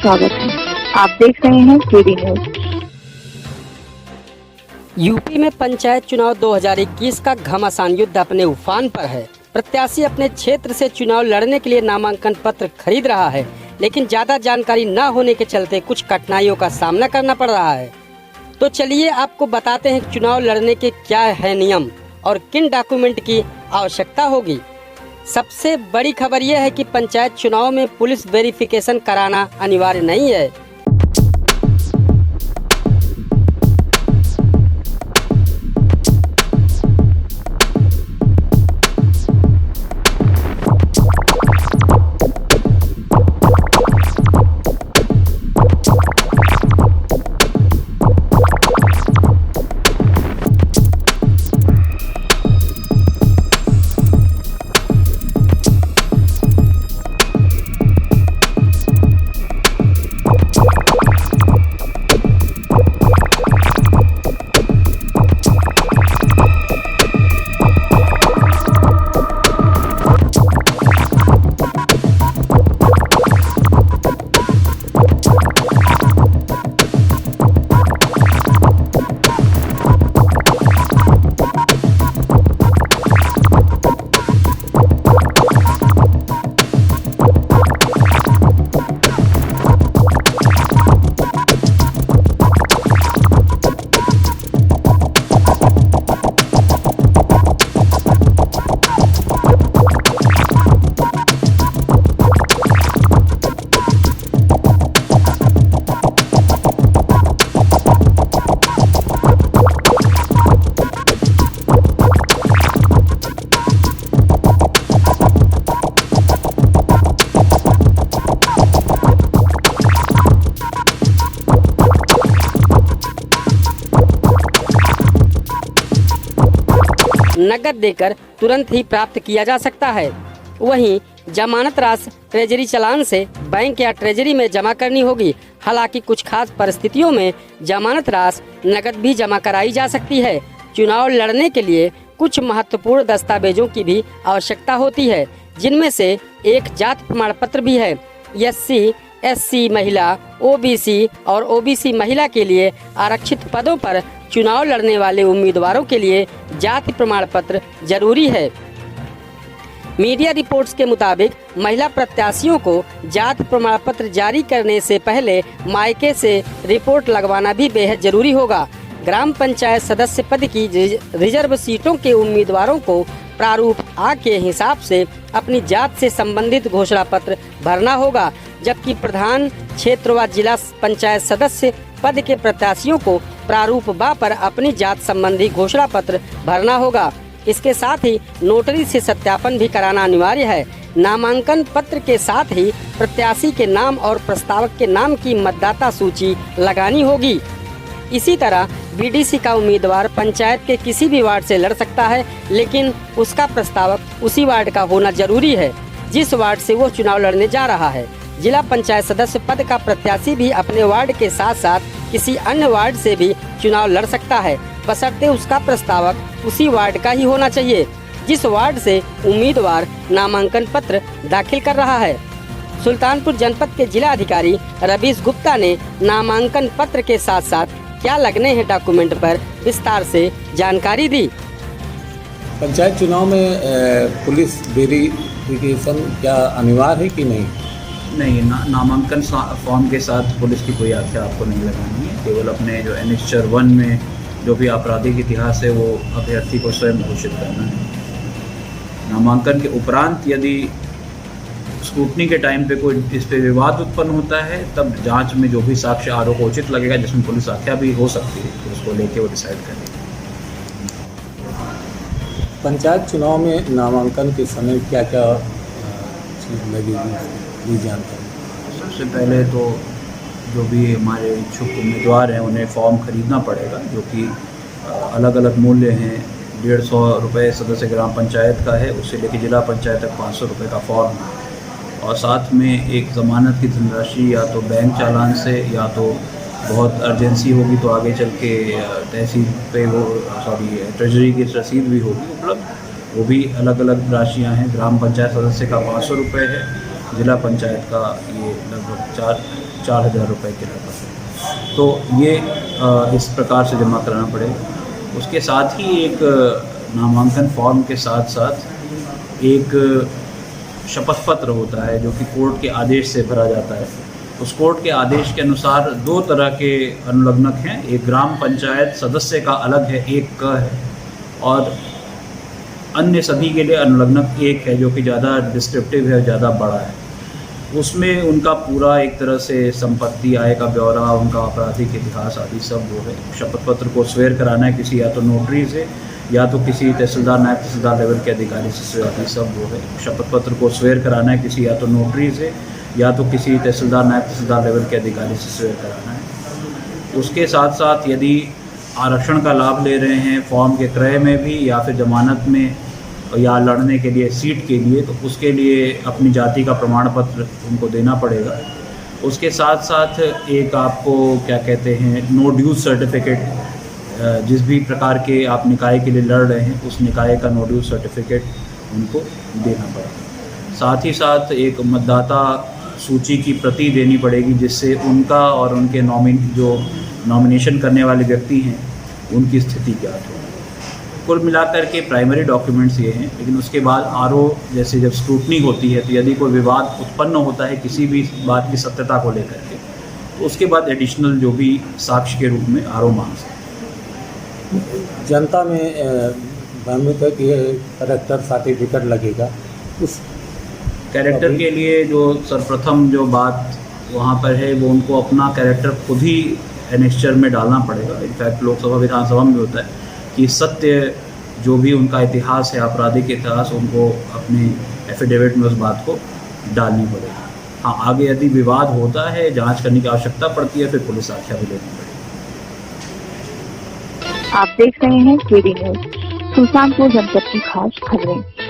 स्वागत है। आप देख रहे हैं केडी न्यूज। यूपी में पंचायत चुनाव 2021 का घमासान युद्ध अपने उफान पर है। प्रत्याशी अपने क्षेत्र से चुनाव लड़ने के लिए नामांकन पत्र खरीद रहा है, लेकिन ज्यादा जानकारी न होने के चलते कुछ कठिनाइयों का सामना करना पड़ रहा है। तो चलिए आपको बताते हैं चुनाव लड़ने के क्या है नियम और किन डॉक्यूमेंट की आवश्यकता होगी। सबसे बड़ी खबर यह है कि पंचायत चुनाव में पुलिस वेरिफिकेशन कराना अनिवार्य नहीं है। नकद देकर तुरंत ही प्राप्त किया जा सकता है। वहीं जमानत राशि ट्रेजरी चालान से बैंक या ट्रेजरी में जमा करनी होगी। हालांकि कुछ खास परिस्थितियों में जमानत राशि नकद भी जमा कराई जा सकती है। चुनाव लड़ने के लिए कुछ महत्वपूर्ण दस्तावेजों की भी आवश्यकता होती है, जिनमें से एक जाति प्रमाण पत्र भी है। एससी, एससी महिला, ओबीसी और ओबीसी महिला के लिए आरक्षित पदों पर चुनाव लड़ने वाले उम्मीदवारों के लिए जाति प्रमाण पत्र जरूरी है। मीडिया रिपोर्ट्स के मुताबिक महिला प्रत्याशियों को जाति प्रमाण पत्र जारी करने से पहले मायके से रिपोर्ट लगवाना भी बेहद जरूरी होगा। ग्राम पंचायत सदस्य पद की रिजर्व सीटों के उम्मीदवारों को प्रारूप आ के हिसाब से अपनी जात से संबंधित घोषणा पत्र भरना होगा, जबकि प्रधान क्षेत्र व जिला पंचायत सदस्य पद के प्रत्याशियों को प्रारूप बा पर अपनी जात संबंधी घोषणा पत्र भरना होगा। इसके साथ ही नोटरी से सत्यापन भी कराना अनिवार्य है। नामांकन पत्र के साथ ही प्रत्याशी के नाम और प्रस्तावक के नाम की मतदाता सूची लगानी होगी। इसी तरह बीडीसी का उम्मीदवार पंचायत के किसी भी वार्ड से लड़ सकता है, लेकिन उसका प्रस्तावक उसी वार्ड का होना जरूरी है जिस वार्ड से वो चुनाव लड़ने जा रहा है। जिला पंचायत सदस्य पद का प्रत्याशी भी अपने वार्ड के साथ साथ किसी अन्य वार्ड से भी चुनाव लड़ सकता है, बशर्ते उसका प्रस्तावक उसी वार्ड का ही होना चाहिए जिस वार्ड से उम्मीदवार नामांकन पत्र दाखिल कर रहा है। सुल्तानपुर जनपद के जिला अधिकारी रवीश गुप्ता ने नामांकन पत्र के साथ साथ क्या लगने हैं डॉक्यूमेंट पर विस्तार से जानकारी दी। पंचायत चुनाव में पुलिस वेरिफिकेशन क्या अनिवार्य है कि नहीं? नहीं, नामांकन फॉर्म के साथ पुलिस की कोई आख्या आपको नहीं लगानी है। केवल अपने जो एनेक्चर 1 में जो भी आपराधिक इतिहास है वो अभ्यर्थी को स्वयं घोषित करना है। नामांकन के उपरांत यदि स्क्रूटनी के टाइम पे कोई इस पे विवाद उत्पन्न होता है, तब जांच में जो भी साक्ष्य आरोप उचित लगेगा, जिसमें पुलिस आख्या भी हो सकती है, तो उसको लेके वो डिसाइड करेगी। पंचायत चुनाव में नामांकन के समय क्या क्या चीज़ लगेगी जानकारी? सबसे पहले तो जो भी हमारे इच्छुक उम्मीदवार हैं उन्हें फॉर्म खरीदना पड़ेगा, जो कि अलग अलग मूल्य हैं। 150 रुपये सदस्य ग्राम पंचायत का है, उससे लेकर जिला पंचायत तक 500 रुपये का फॉर्म, और साथ में एक ज़मानत की धनराशि या तो बैंक चालान से या तो बहुत अर्जेंसी होगी तो आगे चल के तहसील पे वो ट्रेजरी की रसीद भी होगी उपलब्ध। वो भी अलग अलग राशियां हैं। ग्राम पंचायत सदस्य का 500 रुपये है, जिला पंचायत का ये लगभग 4,000 रुपये के लगभग। तो ये इस प्रकार से जमा कराना पड़ेगा। उसके साथ ही एक नामांकन फॉर्म के साथ साथ एक शपथ पत्र होता है जो कि कोर्ट के आदेश से भरा जाता है। उस कोर्ट के आदेश के अनुसार 2 तरह के अनुलग्नक हैं। एक ग्राम पंचायत सदस्य का अलग है, एक क है, और अन्य सभी के लिए अनुलग्नक एक है जो कि ज़्यादा डिस्क्रिप्टिव है, ज़्यादा बड़ा है। उसमें उनका पूरा एक तरह से संपत्ति, आय का ब्यौरा, उनका आपराधिक इतिहास आदि सब वो है। शपथ पत्र को स्वेर कराना है किसी या तो नोटरी से या तो किसी तहसीलदार, नायब तहसीलदार लेवल के अधिकारी से, आदि सब वो है। शपथ पत्र को स्वेर कराना है किसी या तो नोटरी से या तो किसी तहसीलदार, नायब तहसीलदार लेवल के अधिकारी से स्वेर कराना है। उसके साथ साथ यदि आरक्षण का लाभ ले रहे हैं फॉर्म के क्रय में भी या फिर जमानत में या लड़ने के लिए सीट के लिए, तो उसके लिए अपनी जाति का प्रमाण पत्र उनको देना पड़ेगा। उसके साथ साथ एक आपको क्या कहते हैं नो ड्यूज सर्टिफिकेट, जिस भी प्रकार के आप निकाय के लिए लड़ रहे हैं उस निकाय का नो ड्यूज सर्टिफिकेट उनको देना पड़ेगा। साथ ही साथ एक मतदाता सूची की प्रति देनी पड़ेगी जिससे उनका और उनके नॉमिनेशन करने वाले व्यक्ति हैं उनकी स्थिति ज्ञात हो। कुल मिलाकर के प्राइमरी डॉक्यूमेंट्स ये हैं। लेकिन उसके बाद आरओ जैसे जब स्क्रूटनी होती है तो यदि कोई विवाद उत्पन्न होता है किसी भी बात की सत्यता को लेकर के, तो उसके बाद एडिशनल जो भी साक्ष्य के रूप में आरओ मांग सकते हैं। जनता में भ्रमित है कि कैरेक्टर सर्टिफिकेट लगेगा। उस कैरेक्टर के लिए जो सर्वप्रथम जो बात वहाँ पर है वो उनको अपना कैरेक्टर खुद ही एनेक्स्चर में डालना पड़ेगा। इनफैक्ट लोकसभा विधानसभा में होता है कि सत्य जो भी उनका इतिहास है, आपराधिक इतिहास, उनको अपने एफिडेविट में उस बात को डालनी पड़ेगी। हाँ, आगे यदि विवाद होता है, जांच करने की आवश्यकता पड़ती है, फिर पुलिस आख्या भी लेनी पड़ेगी। आप देख रहे हैं केडी न्यूज, सुल्तानपुर जनपद की खास खबरें।